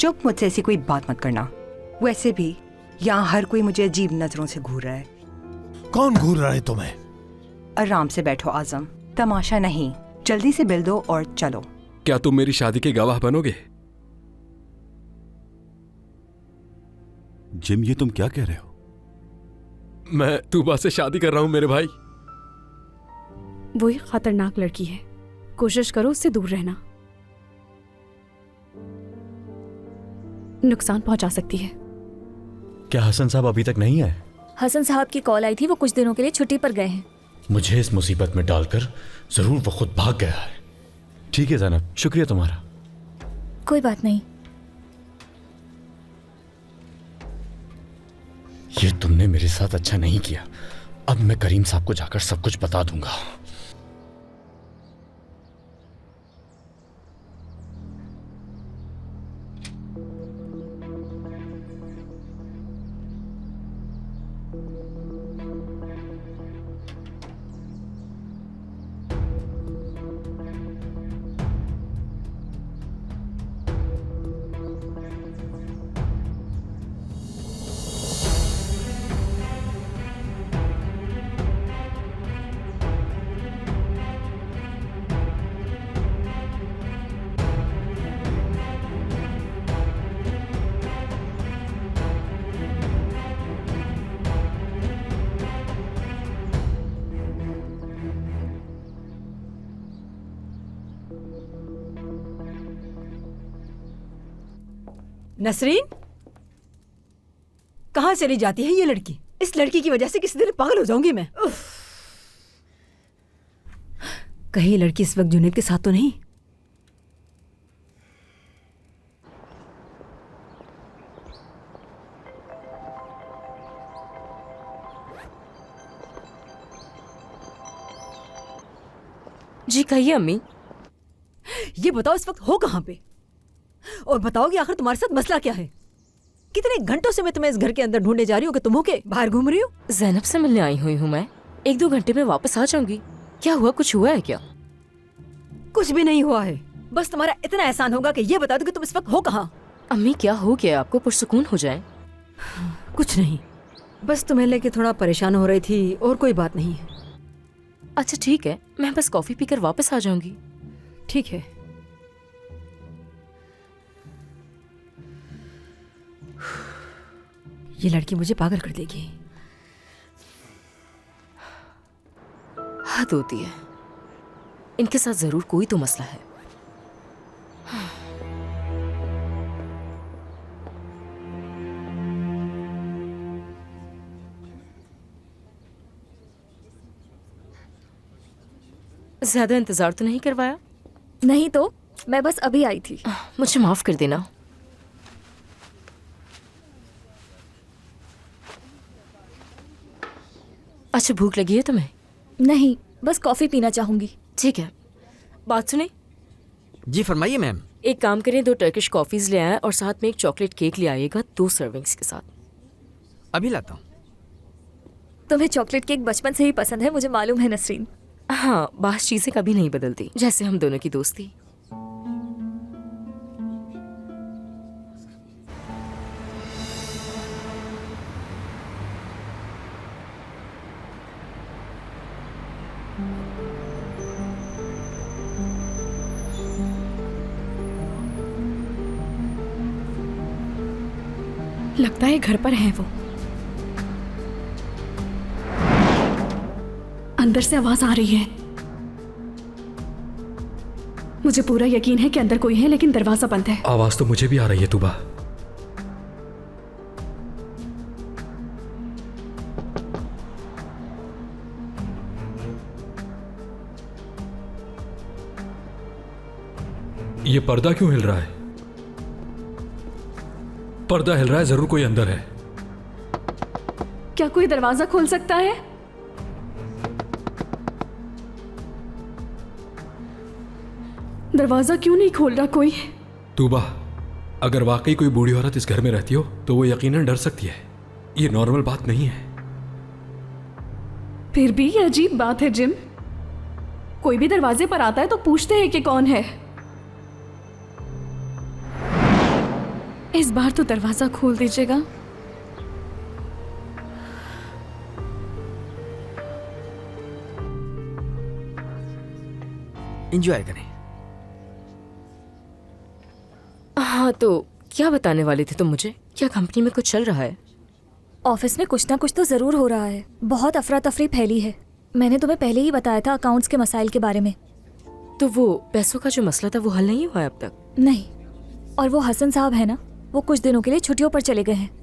चुप, मुझसे ऐसी कोई बात मत करना। वैसे भी यहाँ हर कोई मुझे अजीब नजरों से घूर रहा है। कौन घूर रहा है तुम्हें? आराम से बैठो आजम, तमाशा नहीं। जल्दी से बिल दो और चलो। क्या तुम मेरी शादी के गवाह बनोगे? जिम, ये तुम क्या कह रहे हो? मैं तूबा से शादी कर रहा हूं मेरे भाई। वो एक खतरनाक लड़की है, कोशिश करो उससे दूर रहना, नुकसान पहुंचा सकती है। क्या हसन साहब अभी तक नहीं आए? हसन साहब की कॉल आई थी, वो कुछ दिनों के लिए छुट्टी पर गए हैं। मुझे इस मुसीबत में डालकर जरूर वो खुद भाग गया है। ठीक है ज़ैनब, शुक्रिया तुम्हारा। कोई बात नहीं। ये तुमने मेरे साथ अच्छा नहीं किया। अब मैं करीम साहब को जाकर सब कुछ बता दूंगा। नसरीन, कहाँ चली जाती है ये लड़की? इस लड़की की वजह से किसी दिन पागल हो जाऊंगी मैं। कहीं ये लड़की इस वक्त जुनैद के साथ तो नहीं? जी कहिए अम्मी। ये बताओ इस वक्त हो कहाँ पे, और बताओ कि आखिर तुम्हारे साथ मसला क्या है? कितने घंटों से मैं तुम्हें इस घर के अंदर ढूंढने जा रही हूँ कि तुम हो के बाहर घूम रही हो? ज़ैनब से मिलने आई हुई हूँ मैं। 1-2 घंटे में वापस आ जाऊंगी। क्या हुआ, कुछ हुआ है क्या? कुछ भी नहीं हुआ है, बस तुम्हारा इतना एहसान होगा कि ये बता दो कि तुम इस वक्त हो कहाँ। अम्मी क्या हो गया, आपको पुरसुकून हो जाए? कुछ नहीं, बस तुम्हें लेके थोड़ा परेशान हो रही थी, और कोई बात नहीं है। अच्छा ठीक है, मैं बस कॉफी पीकर वापस आ जाऊंगी। ठीक है। ये लड़की मुझे पागल कर देगी। हद होती है, इनके साथ जरूर कोई तो मसला है। ज्यादा इंतजार तो नहीं करवाया? नहीं तो, मैं बस अभी आई थी। मुझे माफ कर देना। अच्छा भूख लगी है तुम्हें? नहीं, बस कॉफी पीना चाहूंगी। ठीक है, बात सुने। जी फरमाइए मैम। एक काम करें, 2 टर्किश कॉफीज ले आए और साथ में एक चॉकलेट केक ले आइएगा, 2 सर्विंग्स के साथ। अभी लाता हूँ। तुम्हें चॉकलेट केक बचपन से ही पसंद है, मुझे मालूम है नसरीन। हाँ, बास चीजें कभी नहीं बदलती, जैसे हम दोनों की दोस्ती। लगता है घर पर है वो। अंदर से आवाज आ रही है। मुझे पूरा यकीन है कि अंदर कोई है, लेकिन दरवाजा बंद है। आवाज तो मुझे भी आ रही है तूबा। ये पर्दा क्यों हिल रहा है? पर्दा हिल रहा है, जरूर कोई अंदर है। क्या कोई दरवाजा खोल सकता है? दरवाजा क्यों नहीं खोल रहा कोई? तूबा, अगर वाकई कोई बूढ़ी औरत इस घर में रहती हो तो वो यकीनन डर सकती है। ये नॉर्मल बात नहीं है। फिर भी ये अजीब बात है जिम। कोई भी दरवाजे पर आता है तो पूछते हैं कि कौन है। इस बार तो दरवाजा खोल दीजिएगा। एंजॉय करें। हाँ, तो क्या बताने वाले थे तुम मुझे? क्या कंपनी में कुछ चल रहा है? ऑफिस में कुछ ना कुछ तो जरूर हो रहा है। बहुत अफरा तफरी फैली है। मैंने तुम्हें पहले ही बताया था अकाउंट्स के मसाइल के बारे में। तो वो पैसों का जो मसला था वो हल नहीं हुआ है अब तक? नहीं। और वो हसन साहब है ना, वो कुछ दिनों के लिए छुट्टियों पर चले गए हैं।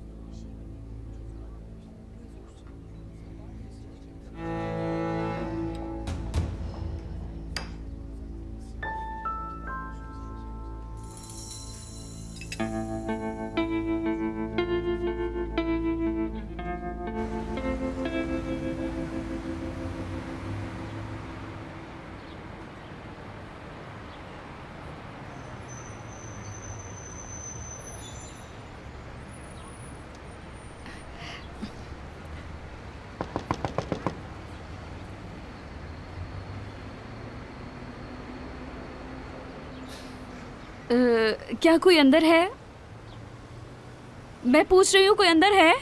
क्या कोई अंदर है? मैं पूछ रही हूँ, कोई अंदर है?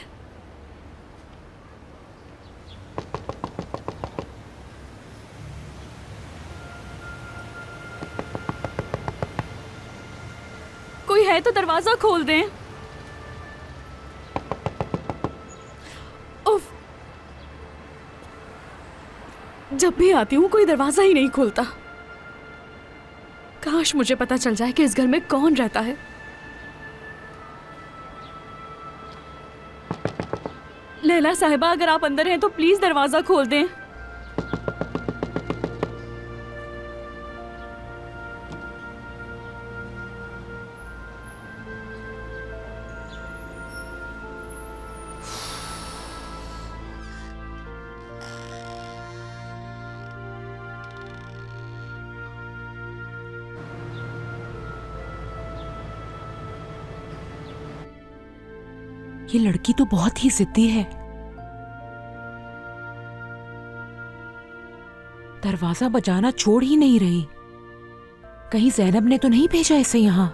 कोई है तो दरवाजा खोल दें। उफ, जब भी आती हूँ कोई दरवाजा ही नहीं खोलता। काश मुझे पता चल जाए कि इस घर में कौन रहता है। लैला साहिबा, अगर आप अंदर हैं तो प्लीज दरवाजा खोल दें। ये लड़की तो बहुत ही जिद्दी है। दरवाजा बजाना छोड़ ही नहीं रही। कहीं ज़ैनब ने तो नहीं भेजा इसे यहाँ?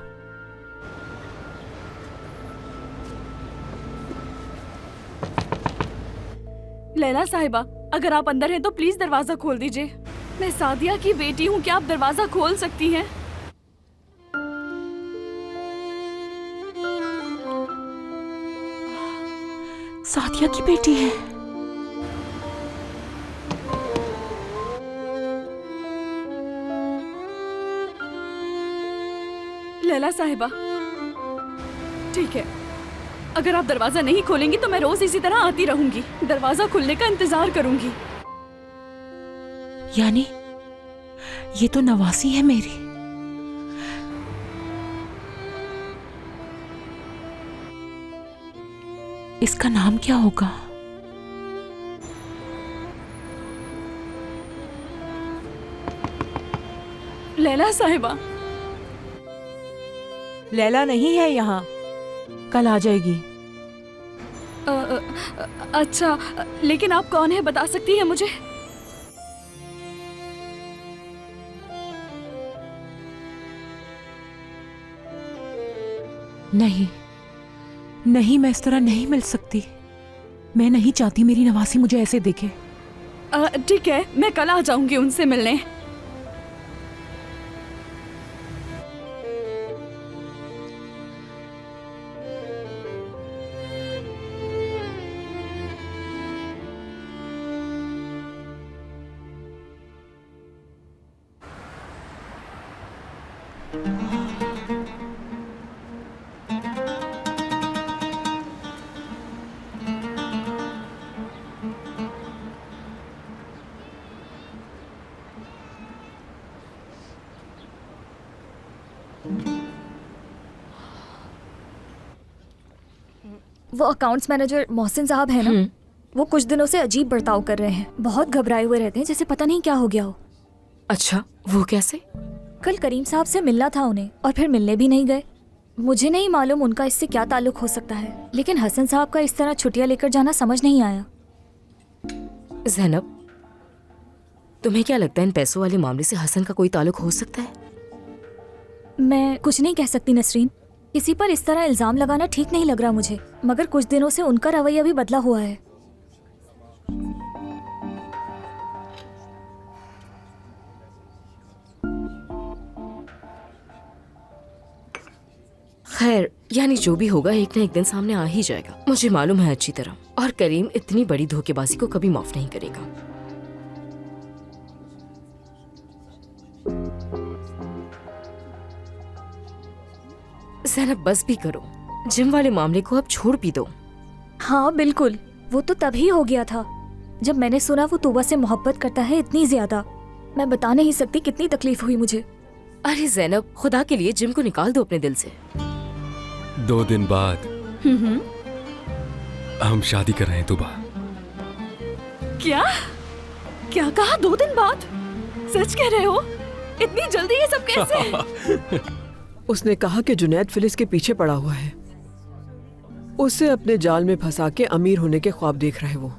लैला साहिबा, अगर आप अंदर हैं तो प्लीज दरवाजा खोल दीजिए। मैं सादिया की बेटी हूँ, क्या आप दरवाजा खोल सकती हैं? सादिया की बेटी है। लैला साहिबा, ठीक है, अगर आप दरवाजा नहीं खोलेंगी तो मैं रोज इसी तरह आती रहूंगी। दरवाजा खुलने का इंतजार करूंगी। यानी ये तो नवासी है मेरी। इसका नाम क्या होगा? लैला साहिबा। लैला नहीं है यहाँ, कल आ जाएगी। अच्छा, लेकिन आप कौन है बता सकती है मुझे? नहीं नहीं, मैं इस तरह नहीं मिल सकती। मैं नहीं चाहती मेरी नवासी मुझे ऐसे देखे। ठीक है, मैं कल आ जाऊंगी उनसे मिलने। वो अकाउंट्स मैनेजर मोहसिन साहब है ना, वो कुछ दिनों से अजीब बर्ताव कर रहे हैं। बहुत घबराए हुए रहते हैं, जैसे पता नहीं क्या हो गया हो। अच्छा, वो कैसे? कल करीम साहब से मिलना था उन्हें और फिर मिलने भी नहीं गए। मुझे नहीं मालूम उनका इससे क्या ताल्लुक हो सकता है, लेकिन हसन साहब का इस तरह छुट्टियां लेकर जाना समझ नहीं आया। ज़ैनब, तुम्हें क्या लगता है इन पैसों वाले मामले से हसन का कोई ताल्लुक हो सकता है? मैं कुछ नहीं कह सकती नसरीन, किसी पर इस तरह इल्जाम लगाना ठीक नहीं लग रहा मुझे, मगर कुछ दिनों से उनका रवैया भी बदला हुआ है। खैर, यानी जो भी होगा एक ना एक दिन सामने आ ही जाएगा, मुझे मालूम है अच्छी तरह। और करीम इतनी बड़ी धोखेबाजी को कभी माफ नहीं करेगा। ज़ैनब बस भी करो, जिम वाले मामले को अब छोड़ भी दो। हाँ बिल्कुल, वो तो तभी हो गया था जब मैंने सुना वो तोबा से मोहब्बत करता है इतनी ज्यादा। मैं बता नहीं सकती कितनी तकलीफ हुई मुझे। अरे ज़ैनब, खुदा के लिए जिम को निकाल दो अपने दिल से। 2 दिन बाद हम शादी कर रहे हैं तुबा। क्या क्या कहा? 2 दिन बाद? सच कह रहे हो? इतनी जल्दी ये सब कैसे? उसने कहा कि जुनैद फिलिस के पीछे पड़ा हुआ है, उसे अपने जाल में फंसा के अमीर होने के ख्वाब देख रहा है वो।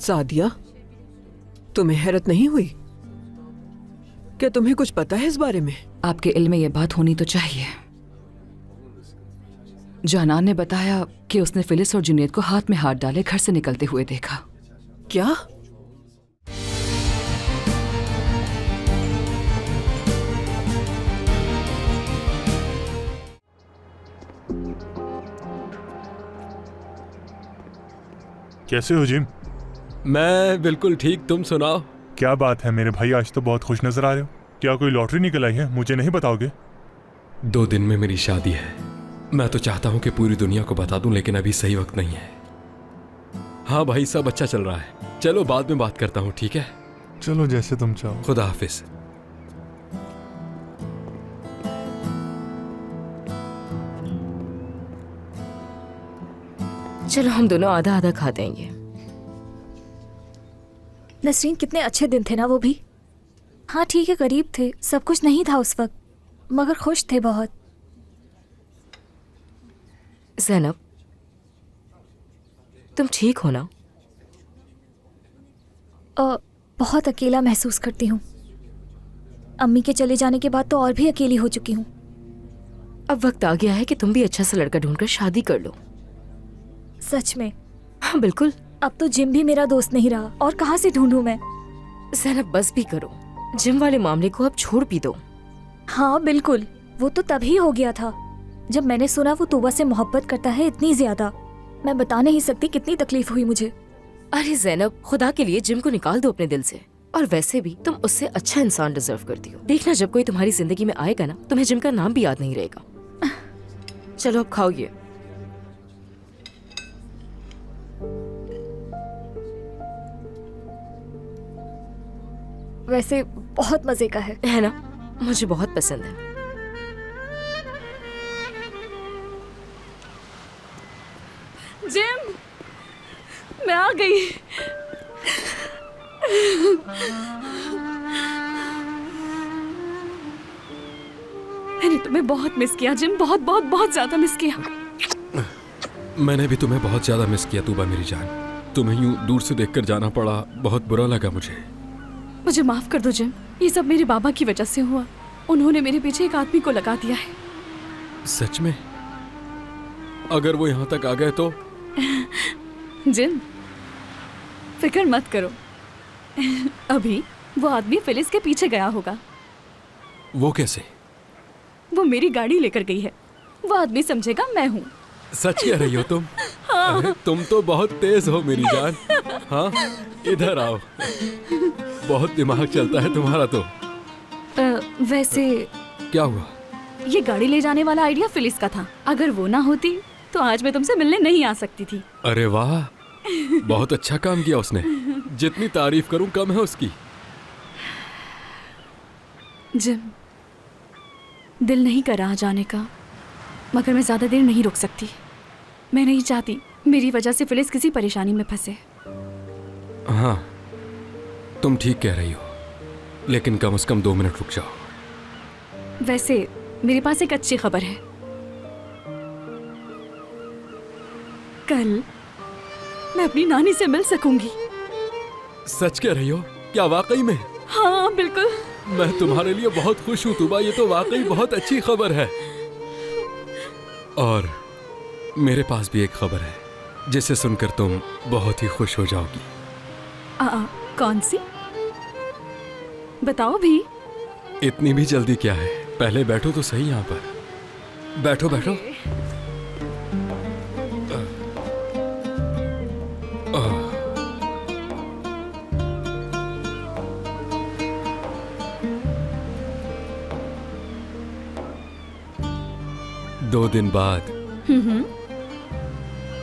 सादिया, तुम्हें हैरत नहीं हुई? क्या तुम्हें कुछ पता है इस बारे में? आपके इल्म में ये बात होनी तो चाहिए। जहानान ने बताया कि उसने फिलिस और जुनैद को हाथ में हाथ डाले घर से निकलते हुए देखा। क्या? कैसे हो जिम? मैं बिल्कुल ठीक, तुम सुनाओ। क्या बात है मेरे भाई, आज तो बहुत खुश नजर आ रहे हो। क्या कोई लॉटरी निकल आई है? मुझे नहीं बताओगे? 2 दिन में मेरी शादी है। मैं तो चाहता हूं कि पूरी दुनिया को बता दूं, लेकिन अभी सही वक्त नहीं है। हाँ भाई, सब अच्छा चल रहा है। चलो बाद में बात करता हूँ, ठीक है? चलो जैसे तुम चाहो। खुदा हाफिज। चलो हम दोनों आधा आधा खा देंगे। नसरीन, कितने अच्छे दिन थे ना वो भी। हाँ ठीक है, करीब थे, सब कुछ नहीं था उस वक्त, मगर खुश थे बहुत। ज़ैनब, तुम ठीक हो ना? बहुत अकेला महसूस करती हूँ। अम्मी के चले जाने के बाद तो और भी अकेली हो चुकी हूँ। अब वक्त आ गया है कि तुम भी अच्छा सा लड़का ढूंढकर शादी कर लो। सच में? हाँ बिल्कुल। अब तो जिम भी मेरा दोस्त नहीं रहा, और कहाँ से ढूंढूं मैं? ज़ैनब बस भी करो, जिम वाले मामले को अब छोड़ भी दो। हाँ बिल्कुल, वो तो तभी हो गया था जब मैंने सुना वो तोबा से मोहब्बत करता है इतनी ज्यादा। मैं बता नहीं सकती कितनी तकलीफ हुई मुझे। अरे ज़ैनब, खुदा के लिए जिम को निकाल दो अपने दिल से। और वैसे भी तुम उससे अच्छा इंसान डिजर्व करती हो। देखना, जब कोई तुम्हारी जिंदगी में आएगा ना, तुम्हें जिम का नाम भी याद नहीं रहेगा। चलो अब खाओ ये। वैसे बहुत मजे का है ना? मुझे बहुत पसंद है। जिम, मैं आ गई। मैंने तुम्हें बहुत मिस किया जिम, बहुत बहुत बहुत ज्यादा मिस किया। मैंने भी तुम्हें बहुत ज्यादा मिस किया तूबा मेरी जान। तुम्हें यूं दूर से देखकर जाना पड़ा, बहुत बुरा लगा मुझे माफ कर दो जिम, ये सब मेरे बाबा की वजह से हुआ। उन्होंने मेरे पीछे एक आदमी को लगा दिया है। सच में? अगर वो यहाँ तक आ गए तो? जिम, फिक्र मत करो। अभी वो आदमी फिलिस के पीछे गया होगा। वो कैसे? वो मेरी गाड़ी लेकर गई है। वो आदमी समझेगा मैं हूँ। सच कह रही हो तुम? हाँ। अरे तुम तो बहुत तेज हो मेरी जान। हाँ, इधर आओ। बहुत दिमाग चलता है तुम्हारा तो। वैसे क्या हुआ? ये गाड़ी ले जाने वाला आइडिया फिलिस का था। अगर वो ना होती तो आज मैं तुमसे मिलने नहीं आ सकती थी। अरे वाह, बहुत अच्छा काम किया उसने। जितनी तारीफ करूं कम है उसकी। जिम, दिल नहीं कर रहा जाने का, मगर मैं ज्यादा देर नहीं रुक सकती। मैं नहीं चाहती मेरी वजह से फिलिस किसी परेशानी में फंसे। हाँ, तुम ठीक कह रही हो, लेकिन कम से कम 2 मिनट रुक जाओ। वैसे मेरे पास एक अच्छी खबर है। कल मैं अपनी नानी से मिल सकूंगी। सच कह रही हो? क्या वाकई में? हाँ बिल्कुल। मैं तुम्हारे लिए बहुत खुश हूँ तूबा, ये तो वाकई बहुत अच्छी खबर है। और मेरे पास भी एक खबर है जिसे सुनकर तुम बहुत ही खुश हो जाओगी। कौन सी? बताओ भी। इतनी भी जल्दी क्या है, पहले बैठो तो सही यहाँ पर। बैठो बैठो। दो दिन बाद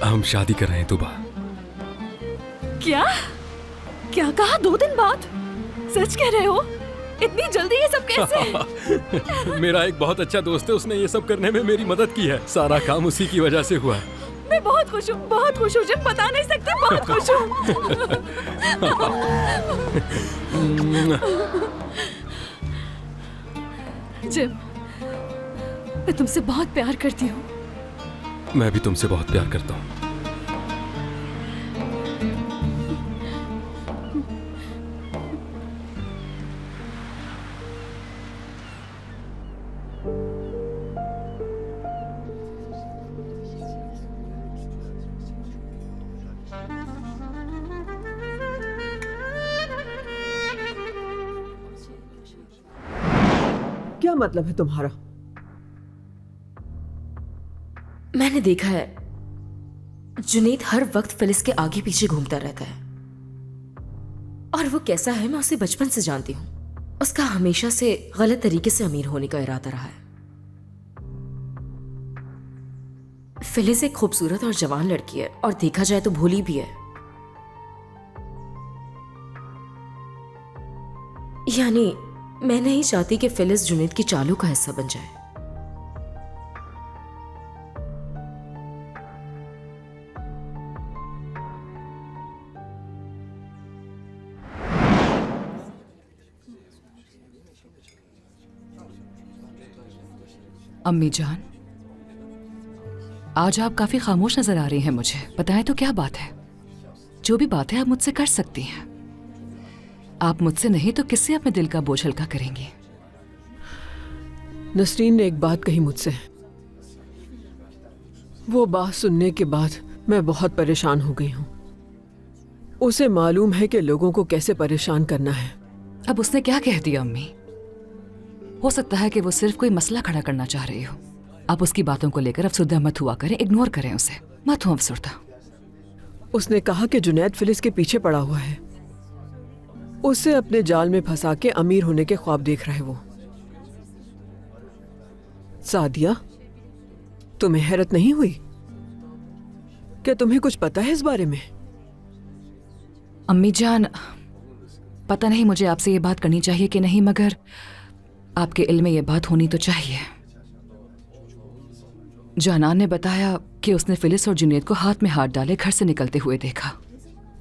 हम शादी कर रहे हैं तूबा। क्या क्या कहा? 2 दिन बाद? सच कह रहे हो? इतनी जल्दी ये सब कैसे? मेरा एक बहुत अच्छा दोस्त है, उसने ये सब करने में मेरी मदद की है। सारा काम उसी की वजह से हुआ है। मैं बहुत खुश हूँ, बहुत खुश हूँ जिम, बता नहीं सकती, बहुत खुश हूँ। जिम, मैं तुमसे बहुत प्यार करती हूँ। मैं भी तुमसे बहुत प्यार करता हूँ। क्या मतलब है तुम्हारा? मैंने देखा है जुनैद हर वक्त फिलिस के आगे पीछे घूमता रहता है, और वो कैसा है मैं उसे बचपन से जानती हूँ। उसका हमेशा से गलत तरीके से अमीर होने का इरादा रहा है। फिलिस एक खूबसूरत और जवान लड़की है, और देखा जाए तो भोली भी है। यानी मैं नहीं चाहती कि फिलिस जुनैद की चालों का हिस्सा बन जाए। अम्मी जान, आज आप काफी खामोश नजर आ रही हैं मुझे। बताएं तो क्या बात है? जो भी बात है आप मुझसे कर सकती हैं। आप मुझसे नहीं तो किससे अपने दिल का बोझ हल्का करेंगी? नसरीन ने एक बात कही मुझसे। वो बात सुनने के बाद मैं बहुत परेशान हो गई हूँ। उसे मालूम है कि लोगों को कैसे परेशान करना है। अब उसने क्या कह दिया अम्मी? हो सकता है कि वो सिर्फ कोई मसला खड़ा करना चाह रही हो। आप उसकी बातों को लेकर अफसरदा मत हुआ करें, इग्नोर करें उसे, मत हो अफसरदा। उसने कहा कि जुनैद फिलिस के पीछे पड़ा हुआ है, उसे अपने जाल में फंसा के अमीर होने के ख्वाब देख रहा है वो। सादिया, तुम्हें हैरत नहीं हुई? क्या तुम्हें कुछ पता है इस बारे में? अम्मी जान, पता नहीं मुझे आपसे ये बात करनी चाहिए कि नहीं, मगर आपके इल्म में ये बात होनी तो चाहिए। जानान ने बताया कि उसने फिलिस और जुनैद को हाथ में हाथ डाले घर से निकलते हुए देखा।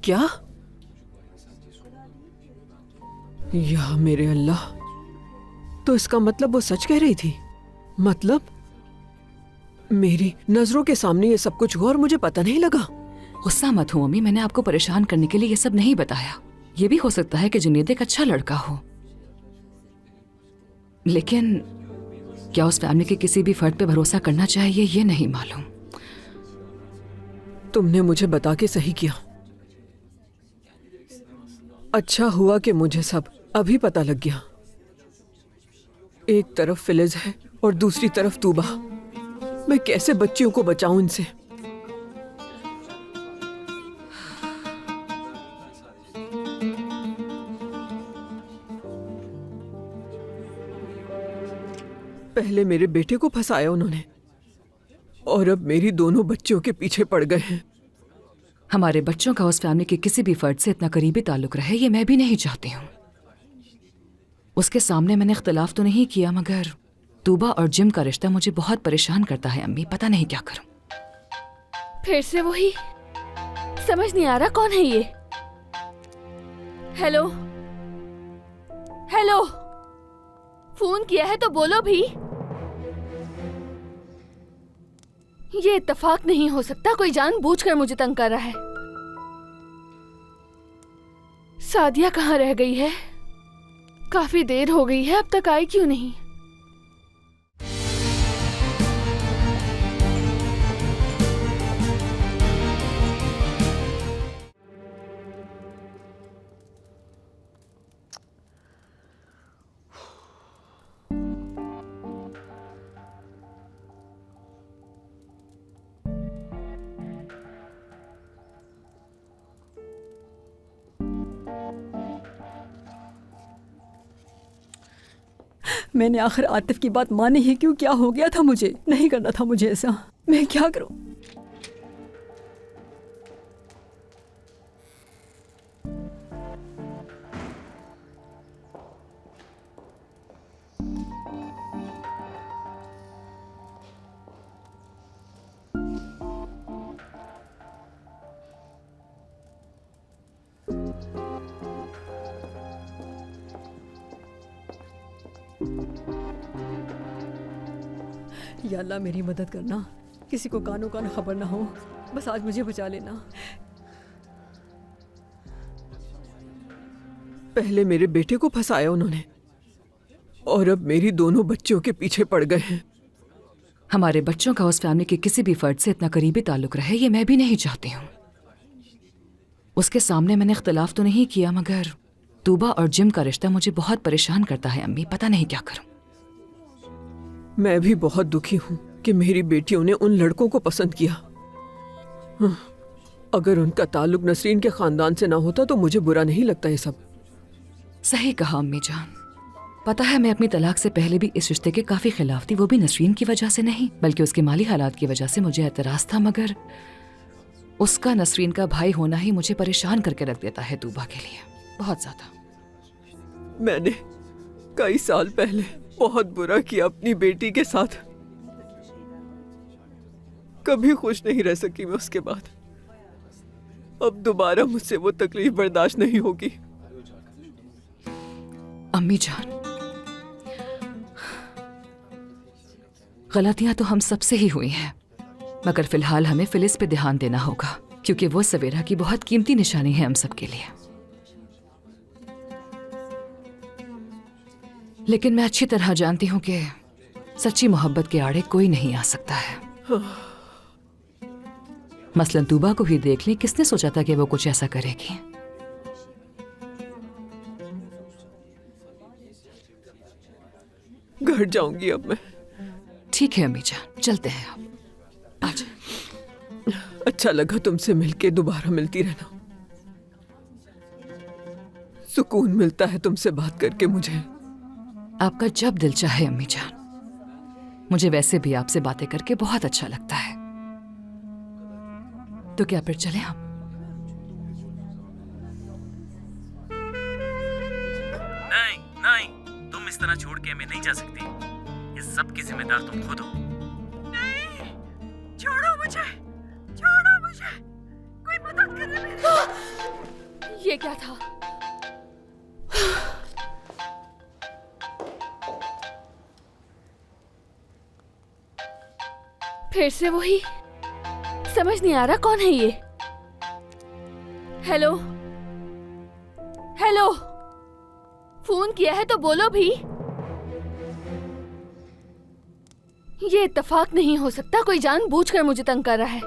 क्या? या मेरे अल्लाह, तो इसका मतलब वो सच कह रही थी? मतलब मेरी नजरों के सामने ये सब कुछ हुआ और मुझे पता नहीं लगा। गुस्सा मत हो अम्मी, मैंने आपको परेशान करने के लिए ये सब नहीं बताया। ये भी हो सकता है कि जुनैद एक अच्छा लड़का हो, लेकिन क्या उस फैमिली के किसी भी फर्द पे भरोसा करना चाहिए ये नहीं मालूम। तुमने मुझे बता के सही किया। अच्छा हुआ कि मुझे सब अभी पता लग गया। एक तरफ फिलिस है और दूसरी तरफ तूबा। मैं कैसे बच्चियों को बचाऊं इनसे? पहले मेरे बेटे को फंसाया उन्होंने, और अब मेरी दोनों बच्चियों के पीछे पड़ गए हैं। हमारे बच्चों का उस फैमिली के किसी भी फर्द से इतना करीबी ताल्लुक रहे ये मैं भी नहीं चाहती हूँ। उसके सामने मैंने इख्तिलाफ तो नहीं किया, मगर तूबा और जिम का रिश्ता मुझे बहुत परेशान करता है अम्मी, पता नहीं क्या करूं। फिर से वही, समझ नहीं आ रहा कौन है ये। हेलो हेलो, फोन किया है तो बोलो भी। ये इत्तेफाक नहीं हो सकता, कोई जानबूझकर मुझे तंग कर रहा है। सादिया कहाँ रह गई है? काफी देर हो गई है, अब तक आई क्यों नहीं? मैंने आखिर आतिफ की बात मानी ही क्यों? क्या हो गया था मुझे? नहीं करना था मुझे ऐसा। मैं क्या करूं? या अल्लाह मेरी मदद करना, किसी को कानो कान खबर ना हो, बस आज मुझे बचा लेना। पहले मेरे बेटे को फंसाया उन्होंने और अब मेरी दोनों बच्चियों के पीछे पड़ गए हैं। हमारे बच्चों का उस फैमिली के किसी भी फर्द से इतना करीबी ताल्लुक रहे ये मैं भी नहीं चाहती हूँ। उसके सामने मैंने इख्तिलाफ तो नहीं किया, मगर तूबा और जिम का रिश्ता मुझे बहुत परेशान करता है अम्मी, पता नहीं क्या करूं। मैं भी बहुत दुखी हूँ कि मेरी बेटियों ने उन लड़कों को पसंद किया। अगर उनका ताल्लुक नसरीन के खानदान से ना होता तो मुझे बुरा नहीं लगता ये सब। सही कहा अम्मी जान। पता है मैं अपनी तलाक से पहले भी इस रिश्ते के काफी खिलाफ थी, वो भी नसरीन की वजह से नहीं बल्कि उसके माली हालात की वजह से मुझे एतराज था, मगर उसका नसरीन का भाई होना ही मुझे परेशान करके रख देता है तूबा के लिए, बहुत ज्यादा। मैंने कई साल पहले बहुत बुरा किया अपनी बेटी के साथ, कभी खुश नहीं रह सकी मैं उसके बाद। अब दोबारा मुझसे वो तकलीफ बर्दाश्त नहीं होगी। अम्मी जान, गलतियां तो हम सबसे ही हुई हैं, मगर फिलहाल हमें फिलिस पे ध्यान देना होगा क्योंकि वो सवेरा की बहुत कीमती निशानी है हम सब के लिए। लेकिन मैं अच्छी तरह जानती हूं कि सच्ची मोहब्बत के आड़े कोई नहीं आ सकता है। मसलन तूबा को ही देख ली, किसने सोचा था कि वो कुछ ऐसा करेगी। घर जाऊंगी अब मैं। ठीक है अम्मी जान, चलते हैं आप। आज अच्छा लगा तुमसे मिलके, दोबारा मिलती रहना। सुकून मिलता है तुमसे बात करके मुझे। आपका जब दिल चाहे अम्मी जान, मुझे वैसे भी आपसे बातें करके बहुत अच्छा लगता है। तो क्या फिर चलें हम? नहीं नहीं, तुम इस तरह छोड़ के मैं नहीं जा सकती। ये सब की जिम्मेदार तुम खुद हो। नहीं, छोड़ो मुझे, छोड़ो मुझे, कोई मदद करे मेरी। ये क्या था? फिर से वही, समझ नहीं आ रहा कौन है ये। हेलो हेलो, फोन किया है तो बोलो भी। ये इत्तेफाक नहीं हो सकता, कोई जानबूझकर मुझे तंग कर रहा है।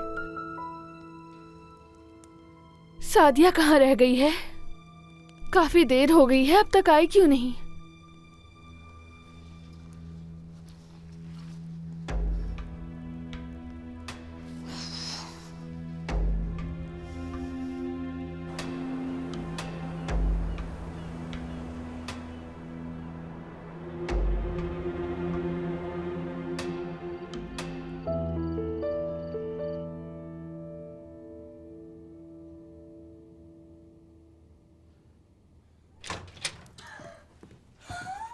सादिया कहाँ रह गई है? काफी देर हो गई है, अब तक आई क्यों नहीं?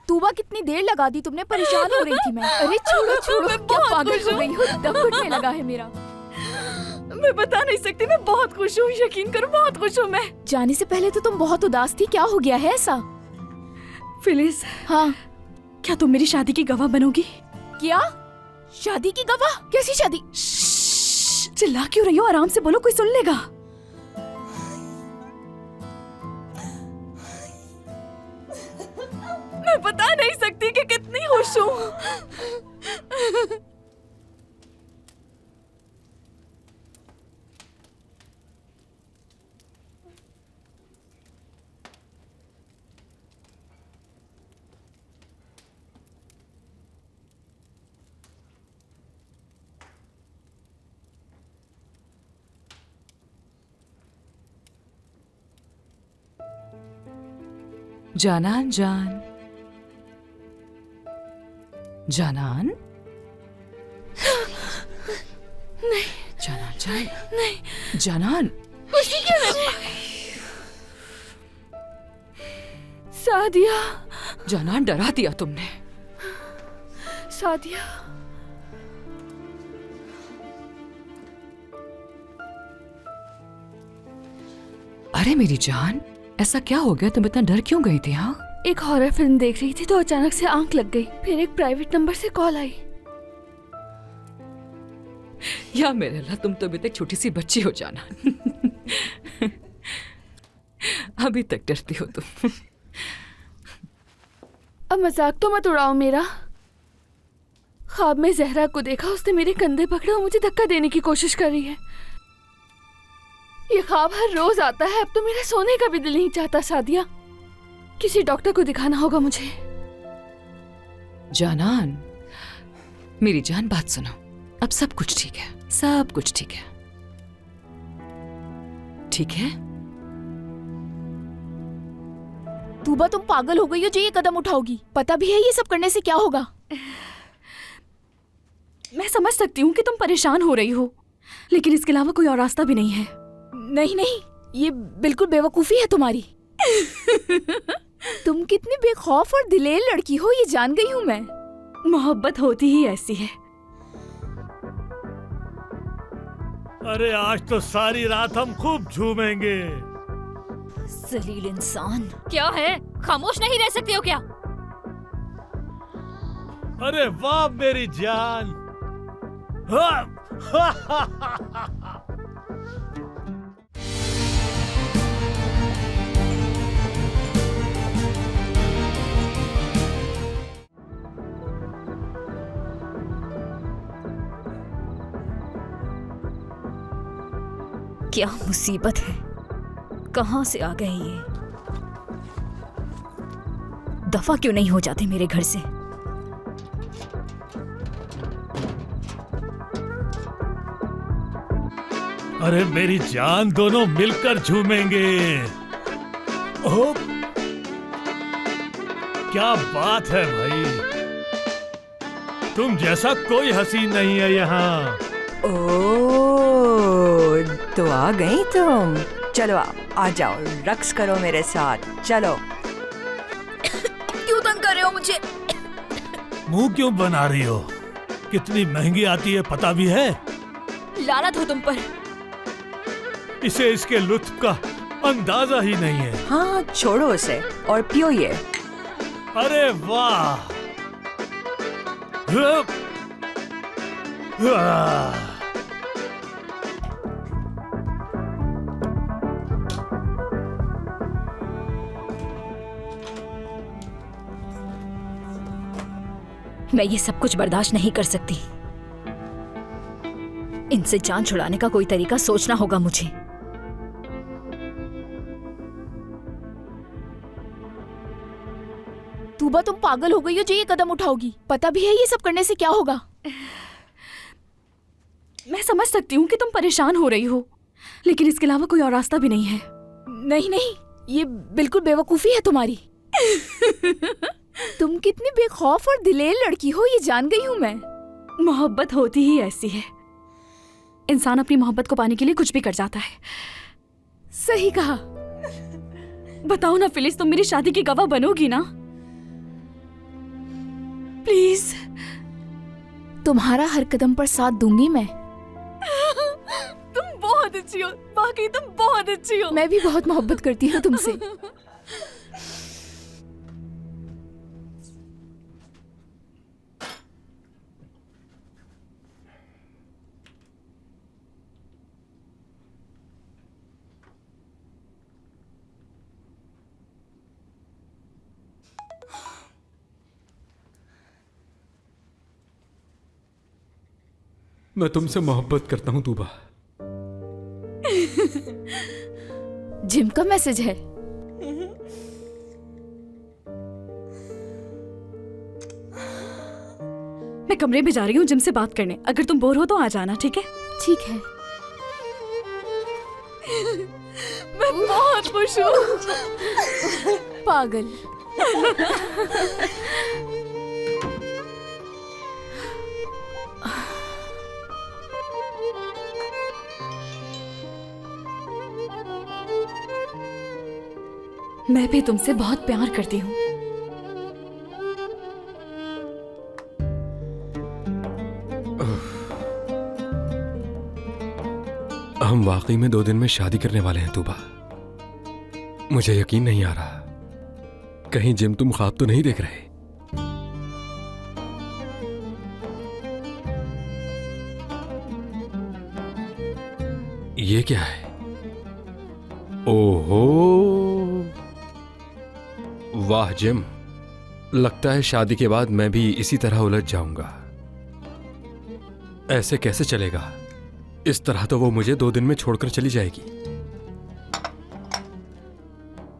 तूबा कितनी देर लगा दी तुमने, परेशान हो रही थी मैं। अरे छोड़ो छोड़ो, क्या पागल हो गई हो, दम घुटने लगा है मेरा। मैं बता नहीं सकती, मैं बहुत खुश हूँ, यकीन करो बहुत खुश हूँ मैं। जाने से पहले तो तुम बहुत उदास थी, क्या हो गया है ऐसा? फिलिस, हाँ, क्या तुम मेरी शादी की गवाह बनोगी? क्या? शादी की गवाह? कैसी शादी? चिल्ला क्यों रही हो, आराम से बोलो, कोई सुन लेगा। मैं बता नहीं सकती कि कितनी खुश हूँ। जानान जान, जानान नहीं जानान जान, नहीं जानान। खुशी क्यों नहीं? सादिया। जानान डरा दिया तुमने। सादिया। अरे मेरी जान, ऐसा क्या हो गया? तुम इतना डर क्यों गई थी? हाँ, एक हॉरर फिल्म देख रही थी तो अचानक से आंख लग गई। फिर एक प्राइवेट नंबर से कॉल आई। या मेरे अल्लाह, तुम तो अभी तक छोटी सी बच्ची हो जाना। अभी तक डरती हो तुम। अब मजाक तो मत उड़ाओ मेरा। ख्वाब में जहरा को देखा, उसने मेरे कंधे पकड़े और मुझे धक्का देने की कोशिश कर रही है। ये ख्वाब हर रोज आता है। अब तो मेरा सोने का भी दिल नहीं चाहता। सादिया, किसी डॉक्टर को दिखाना होगा मुझे। जानान, मेरी जान बात सुनो। अब सब कुछ ठीक है, सब कुछ ठीक है। ठीक है? तूबा, तुम पागल हो गई हो जो ये कदम उठाओगी? पता भी है ये सब करने से क्या होगा? मैं समझ सकती हूँ कि तुम परेशान हो रही हो, लेकिन इसके अलावा कोई और रास्ता भी नहीं है। नहीं नहीं, ये बिल्कुल बेवकूफी है तुम्हारी। तुम कितनी बेखौफ और दिलेर लड़की हो ये जान गई हूँ मैं। मोहब्बत होती ही ऐसी है। अरे आज तो सारी रात हम खूब झूमेंगे। जलील इंसान। क्या है, खामोश नहीं रह सकते हो क्या? अरे वाह मेरी जान। क्या मुसीबत है, कहां से आ गए ये? दफा क्यों नहीं हो जाते मेरे घर से? अरे मेरी जान, दोनों मिलकर झूमेंगे। ओह, क्या बात है भाई। तुम जैसा कोई हसीन नहीं है यहाँ। ओह, तो आ गई तुम। चलो आ जाओ, रक्स करो मेरे साथ। चलो। क्यों तंग कर रहे हो मुझे? मुंह क्यों बना रही हो? कितनी महंगी आती है पता भी है? लानत हो तुम पर। इसे इसके लुत्फ का अंदाजा ही नहीं है। हाँ, छोड़ो उसे और पियो ये। अरे वाह। मैं ये सब कुछ बर्दाश्त नहीं कर सकती। इनसे जान छुड़ाने का कोई तरीका सोचना होगा मुझे। तूबा, तुम पागल हो गई हो जो ये कदम उठाओगी? पता भी है ये सब करने से क्या होगा? मैं समझ सकती हूँ कि तुम परेशान हो रही हो, लेकिन इसके अलावा कोई और रास्ता भी नहीं है। नहीं नहीं, ये बिल्कुल बेवकूफी है तुम्हारी। तुम कितनी बेखौफ और दिलेर लड़की हो ये जान गई हूँ मैं। मोहब्बत होती ही ऐसी है। इंसान अपनी मोहब्बत को पाने के लिए कुछ भी कर जाता है। सही कहा। बताओ ना फिलिस, तुम मेरी शादी की गवाह बनोगी ना? प्लीज। तुम्हारा हर कदम पर साथ दूंगी मैं। तुम बहुत अच्छी हो, वाकई तुम बहुत अच्छी हो। मैं भी बहुत मोहब्बत करती हूँ तुमसे। मैं तुमसे मोहब्बत करता हूँ तूबा। जिम का मैसेज है। मैं कमरे में जा रही हूँ जिम से बात करने। अगर तुम बोर हो तो आ जाना, ठीक है? ठीक है। मैं बहुत खुश हूँ। पागल। मैं भी तुमसे बहुत प्यार करती हूँ। हम वाकई में 2 दिन में शादी करने वाले हैं तूबा। मुझे यकीन नहीं आ रहा। कहीं जिम तुम ख्वाब तो नहीं देख रहे? ये क्या है? ओहो, वाह जिम, लगता है शादी के बाद मैं भी इसी तरह उलझ जाऊंगा। ऐसे कैसे चलेगा? इस तरह तो वो मुझे 2 दिन में छोड़कर चली जाएगी।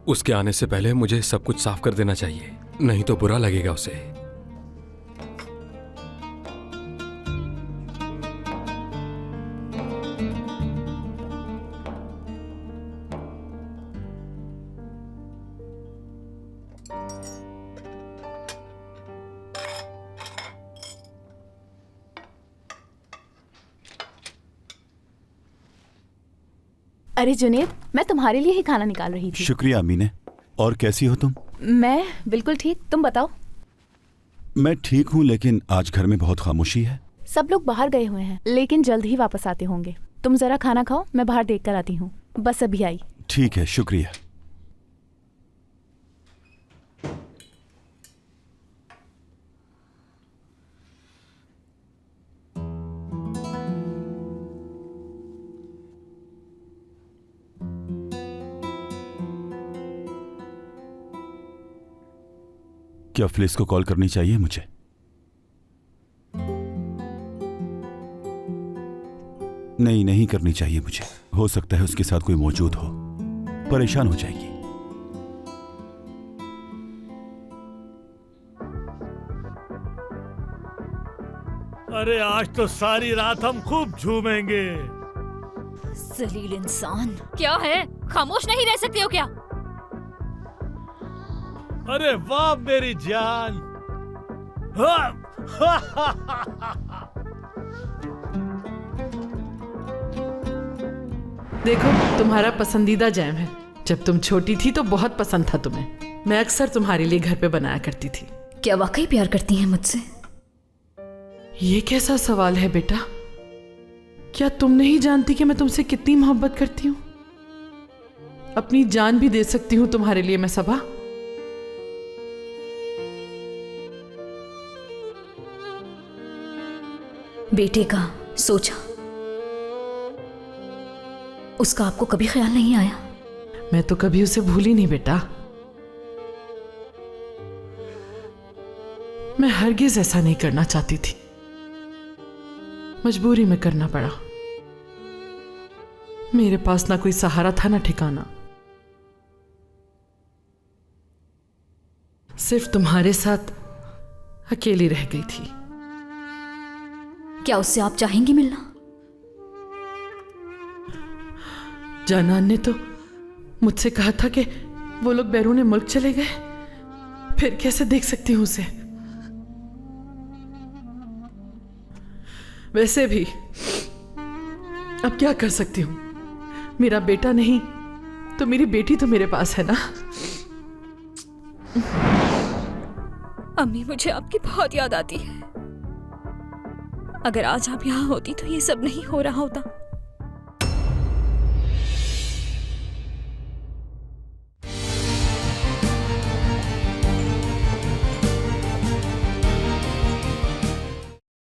उसके आने से पहले मुझे सब कुछ साफ कर देना चाहिए, नहीं तो बुरा लगेगा उसे। अरे जुनेद, मैं तुम्हारे लिए ही खाना निकाल रही थी। शुक्रिया अमीने। और कैसी हो तुम? मैं बिल्कुल ठीक, तुम बताओ। मैं ठीक हूँ, लेकिन आज घर में बहुत खामोशी है। सब लोग बाहर गए हुए हैं, लेकिन जल्द ही वापस आते होंगे। तुम जरा खाना खाओ, मैं बाहर देख कर आती हूँ। बस अभी आई। ठीक है, शुक्रिया। क्या फ्लिस को कॉल करनी चाहिए मुझे? नहीं करनी चाहिए मुझे। हो सकता है उसके साथ कोई मौजूद हो, परेशान हो जाएगी। अरे आज तो सारी रात हम खूब झूमेंगे। जलील इंसान। क्या है? खामोश नहीं रह सकती हो क्या? अरे वाह मेरी जान। देखो, तुम्हारा पसंदीदा जैम है। जब तुम छोटी थी तो बहुत पसंद था तुम्हें। मैं अक्सर तुम्हारे लिए घर पे बनाया करती थी। क्या वाकई प्यार करती हैं मुझसे? ये कैसा सवाल है बेटा? क्या तुम नहीं जानती कि मैं तुमसे कितनी मोहब्बत करती हूँ? अपनी जान भी दे सकती हूँ तुम्हारे लिए मैं सबा। बेटे का सोचा, उसका आपको कभी ख्याल नहीं आया? मैं तो कभी उसे भूली नहीं बेटा। मैं हरगिज ऐसा नहीं करना चाहती थी, मजबूरी में करना पड़ा। मेरे पास ना कोई सहारा था ना ठिकाना। सिर्फ तुम्हारे साथ अकेली रह गई थी। क्या उससे आप चाहेंगी मिलना? जानान ने तो मुझसे कहा था कि वो लोग बैरून मुल्क चले गए। फिर कैसे देख सकती हूं उसे? वैसे भी अब क्या कर सकती हूं? मेरा बेटा नहीं तो मेरी बेटी तो मेरे पास है ना। अम्मी, मुझे आपकी बहुत याद आती है। अगर आज आप यहाँ होती तो ये सब नहीं हो रहा होता।